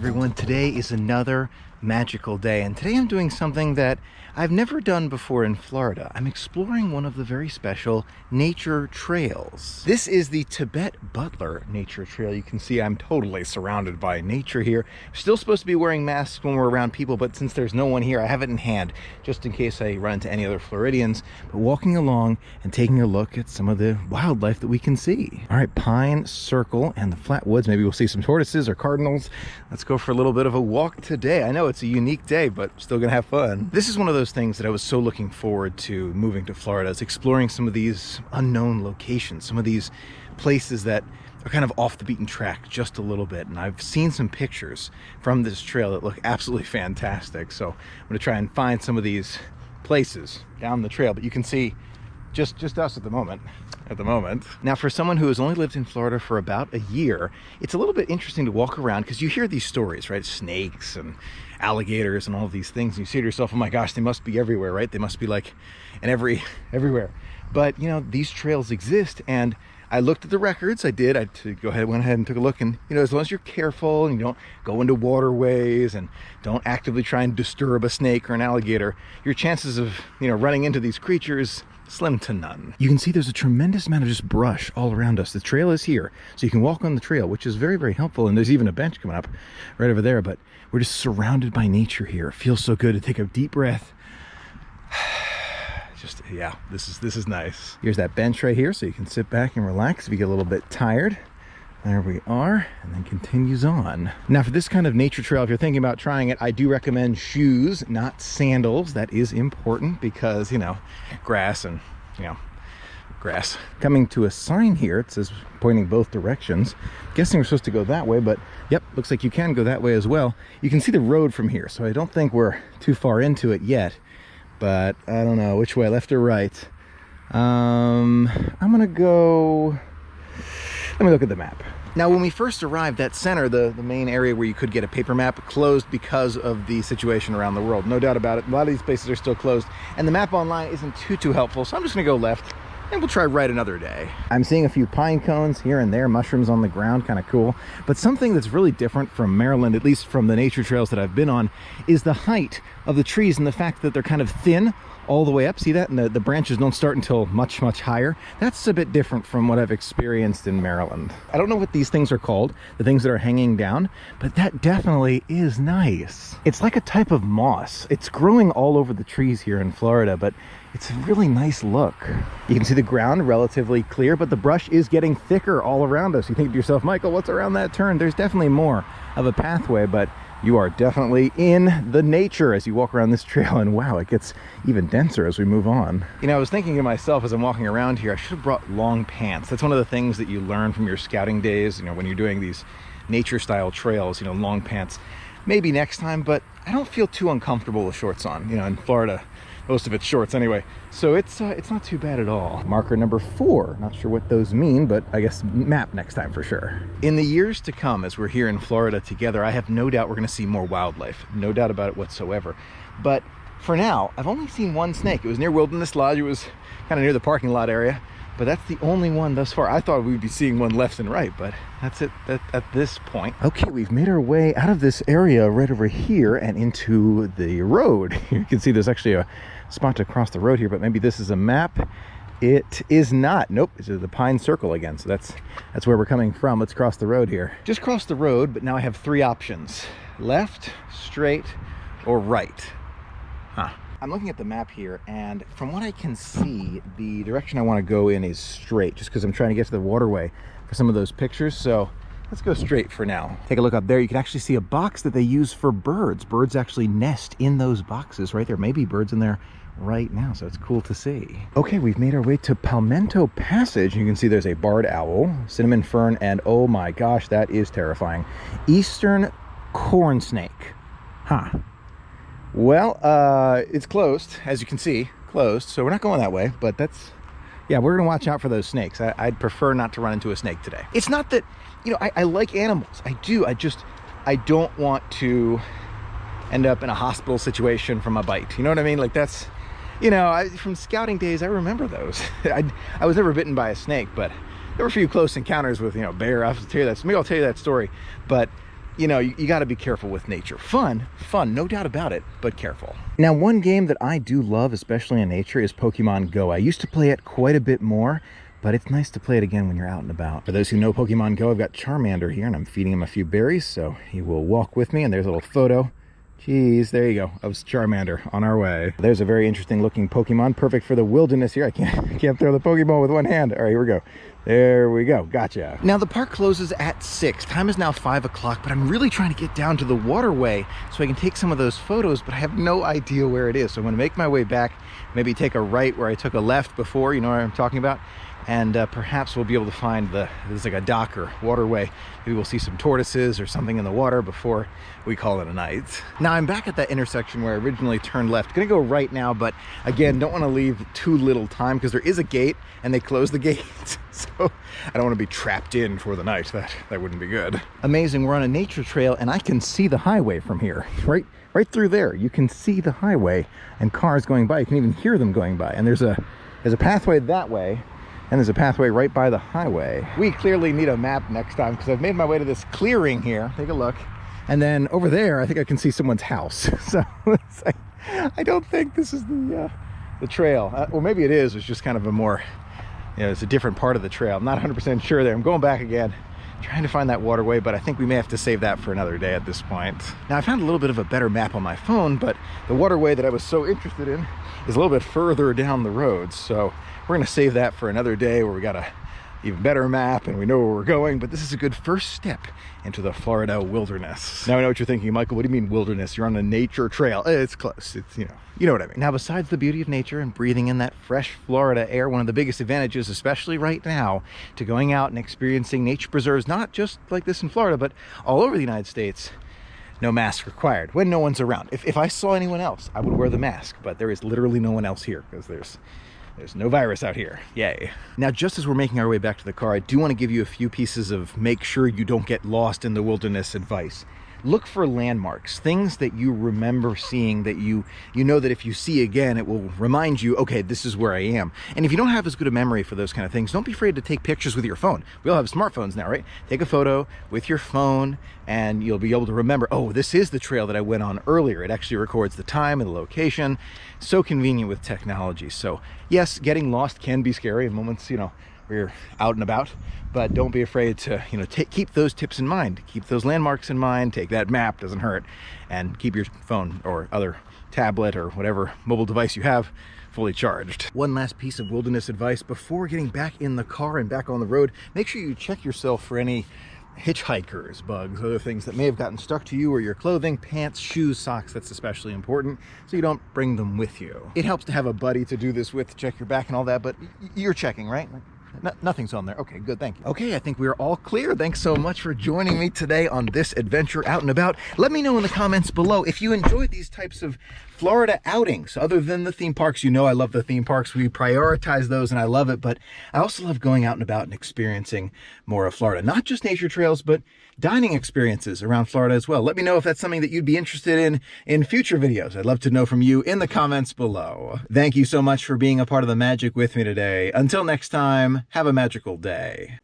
everyone. Today is another magical day, and today I'm doing something that I've never done before in Florida. I'm exploring one of the very special nature trails. This is the Tibet Butler Nature Trail. You can see I'm totally surrounded by nature here. I'm still supposed to be wearing masks when we're around people, but since there's no one here, I have it in hand just in case I run into any other Floridians. But walking along and taking a look at some of the wildlife that we can see. All right, pine circle and the flat woods. Maybe we'll see some tortoises or cardinals. Let's go for a little bit of a walk today. I know it's a unique day, but still gonna have fun. This is one of those things that I was so looking forward to moving to Florida, is exploring some of these unknown locations, some of these places that are kind of off the beaten track just a little bit. And I've seen some pictures from this trail that look absolutely fantastic. So I'm gonna try and find some of these places down the trail, but you can see just us at the moment. Now, for someone who has only lived in Florida for about a year, it's a little bit interesting to walk around because you hear these stories, right? Snakes and alligators and all of these things. And you say to yourself, oh my gosh, they must be everywhere, right? They must be like in everywhere. But, you know, these trails exist, and I looked at the records. I went ahead and took a look, and, you know, as long as you're careful and you don't go into waterways and don't actively try and disturb a snake or an alligator, your chances of, you know, running into these creatures slim to none. You can see there's a tremendous amount of just brush all around us. The trail is here, so you can walk on the trail, which is very, very helpful. And there's even a bench coming up right over there, but we're just surrounded by nature here. It feels so good to take a deep breath. Just, yeah, this is nice. Here's that bench right here, so you can sit back and relax if you get a little bit tired. There we are, and then continues on. Now, for this kind of nature trail, if you're thinking about trying it, I do recommend shoes, not sandals. That is important because, you know, grass. Coming to a sign here, it says pointing both directions. Guessing we're supposed to go that way, but yep, looks like you can go that way as well. You can see the road from here, so I don't think we're too far into it yet, but I don't know which way, left or right. I'm gonna go... Let me look at the map. Now, when we first arrived, that center, the main area where you could get a paper map, closed because of the situation around the world. No doubt about it. A lot of these places are still closed, and the map online isn't too helpful, so I'm just gonna go left, and we'll try right another day. I'm seeing a few pine cones here and there, mushrooms on the ground, kind of cool. But something that's really different from Maryland, at least from the nature trails that I've been on, is the height of the trees and the fact that they're kind of thin all the way up. See that? And the branches don't start until much higher. That's a bit different from what I've experienced in Maryland. I don't know what these things are called, the things that are hanging down, but that definitely is nice. It's like a type of moss. It's growing all over the trees here in Florida, but it's a really nice look. You can see the ground relatively clear, but the brush is getting thicker all around us. You think to yourself, Michael, what's around that turn? There's definitely more of a pathway, but you are definitely in the nature as you walk around this trail, and wow, it gets even denser as we move on. You know, I was thinking to myself as I'm walking around here, I should have brought long pants. That's one of the things that you learn from your scouting days, you know, when you're doing these nature style trails, you know, long pants. Maybe next time, but I don't feel too uncomfortable with shorts on. You know, in Florida, most of it's shorts anyway, so it's not too bad at all. Marker number 4, not sure what those mean, but I guess map next time for sure. In the years to come, as we're here in Florida together, I have no doubt we're going to see more wildlife, no doubt about it whatsoever. But for now, I've only seen one snake. It was near Wilderness Lodge. It was kind of near the parking lot area, but that's the only one thus far. I thought we'd be seeing one left and right, but that's it at this point. Okay, we've made our way out of this area right over here and into the road. You can see there's actually a spot to cross the road here, but maybe this is a map. It is not. Nope, it's the pine circle again, so that's where we're coming from. Let's cross the road here. Just crossed the road, but now I have 3 options: left, straight, or right. I'm looking at the map here, and from what I can see, the direction I want to go in is straight, just because I'm trying to get to the waterway for some of those pictures. So let's go straight for now. Take a look up there. You can actually see a box that they use for birds. Birds actually nest in those boxes right there. Maybe birds in there right now, so it's cool to see. Okay, we've made our way to Palmetto Passage. You can see there's a barred owl, cinnamon fern, and oh my gosh, that is terrifying, eastern corn snake. Well, it's closed, as you can see, closed, so we're not going that way, but that's, yeah, we're gonna watch out for those snakes. I'd prefer not to run into a snake today. It's not that, you know, I like animals. I do. I don't want to end up in a hospital situation from a bite. You know what I mean? Like, that's, you know, from scouting days, I remember those. I was never bitten by a snake, but there were a few close encounters with, you know, bear. Maybe I'll tell you that story. But you know, you got to be careful with nature. Fun, no doubt about it, but careful. Now, one game that I do love, especially in nature, is Pokemon Go. I used to play it quite a bit more, but it's nice to play it again when you're out and about. For those who know Pokemon Go, I've got Charmander here, and I'm feeding him a few berries, so he will walk with me, and there's a little photo. Jeez, there you go, of Charmander on our way. There's a very interesting looking Pokemon, perfect for the wilderness here. I can't throw the Pokeball with one hand. All right, here we go. There we go, gotcha. Now the park closes at 6. Time is now 5 o'clock, but I'm really trying to get down to the waterway so I can take some of those photos, but I have no idea where it is. So I'm gonna make my way back, maybe take a right where I took a left before, you know what I'm talking about? And perhaps we'll be able to find there's like a dock or waterway. Maybe we'll see some tortoises or something in the water before we call it a night. Now I'm back at that intersection where I originally turned left. Gonna go right now, but again, don't want to leave too little time because there is a gate and they close the gates. So I don't want to be trapped in for the night. That wouldn't be good. Amazing, we're on a nature trail and I can see the highway from here, right through there. You can see the highway and cars going by. You can even hear them going by. And there's a pathway that way. And there's a pathway right by the highway. We clearly need a map next time because I've made my way to this clearing here. Take a look. And then over there, I think I can see someone's house. So I don't think this is the trail. Or maybe it is. It's just kind of a more, you know, it's a different part of the trail. I'm not 100% sure there. I'm going back again, trying to find that waterway, but I think we may have to save that for another day at this point. Now I found a little bit of a better map on my phone, but the waterway that I was so interested in is a little bit further down the road. So we're gonna save that for another day where we got a even better map and we know where we're going, but this is a good first step into the Florida wilderness. Now I know what you're thinking, Michael, what do you mean wilderness? You're on a nature trail. It's close, it's, you know what I mean. Now, besides the beauty of nature and breathing in that fresh Florida air, one of the biggest advantages, especially right now, to going out and experiencing nature preserves, not just like this in Florida, but all over the United States, no mask required when no one's around. If I saw anyone else, I would wear the mask, but there is literally no one else here because there's no virus out here. Yay. Now, just as we're making our way back to the car, I do want to give you a few pieces of make sure you don't get lost in the wilderness advice. Look for landmarks, things that you remember seeing that you know that if you see again, it will remind you, okay, this is where I am. And if you don't have as good a memory for those kind of things, don't be afraid to take pictures with your phone. We all have smartphones now, right? Take a photo with your phone and you'll be able to remember, oh, this is the trail that I went on earlier. It actually records the time and the location. So convenient with technology. So yes, getting lost can be scary in moments, you know, where you're out and about, but don't be afraid to, you know, keep those tips in mind, keep those landmarks in mind, take that map, doesn't hurt, and keep your phone or other tablet or whatever mobile device you have fully charged. One last piece of wilderness advice before getting back in the car and back on the road, make sure you check yourself for any hitchhikers, bugs, other things that may have gotten stuck to you or your clothing, pants, shoes, socks. That's especially important so you don't bring them with you. It helps to have a buddy to do this with, to check your back and all that, but you're checking, right? Nothing's on there. Okay, good, thank you. Okay, I think we're all clear. Thanks so much for joining me today on this adventure out and about. Let me know in the comments below if you enjoyed these types of Florida outings other than the theme parks. You know I love the theme parks. We prioritize those and I love it, but I also love going out and about and experiencing more of Florida. Not just nature trails, but dining experiences around Florida as well. Let me know if that's something that you'd be interested in future videos. I'd love to know from you in the comments below. Thank you so much for being a part of the magic with me today. Until next time, have a magical day.